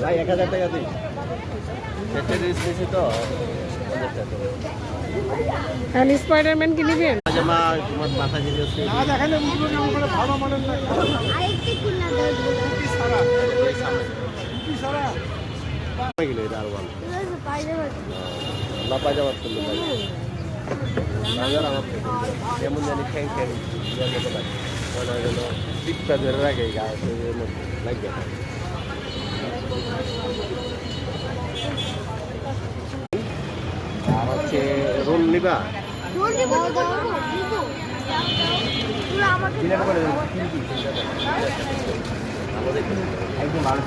ভাই 1000 টাকা দিই তো স্পাইডারম্যান কি নিবেন? জামা তোমার মাথা দিয়ে আছে না দেখালে বুঝবো না আমরা ভালো মানের না আরেকটি কুনা দাও কি সারা কি সারা পাইলে এটা আর ভালো না পায়জামা সুন্দর লাগে বাজার আমার যেমন জানি খ্যাং খ্যাং ইয়ার মতো লাগে মনে হয় যেন টিপটা ধরে রাখে গাছের মধ্যে লাগে আর হচ্ছে রোল নিবা একদম ভালো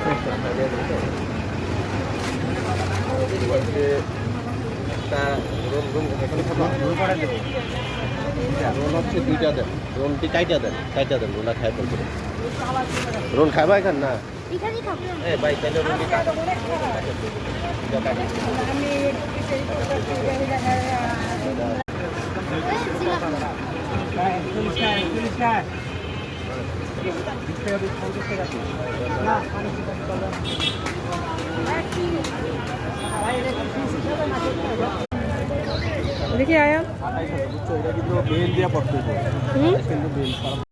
রোল হচ্ছে 2টা দেন রোলটি চাইটা দেন রোলা খাই বলতে রোল খাইবা এখন না ভাই তাহলে রোলটি দেখি আয়া এটা কিন্তু বেল দিয়ে পড়তে হবে কিন্তু বেল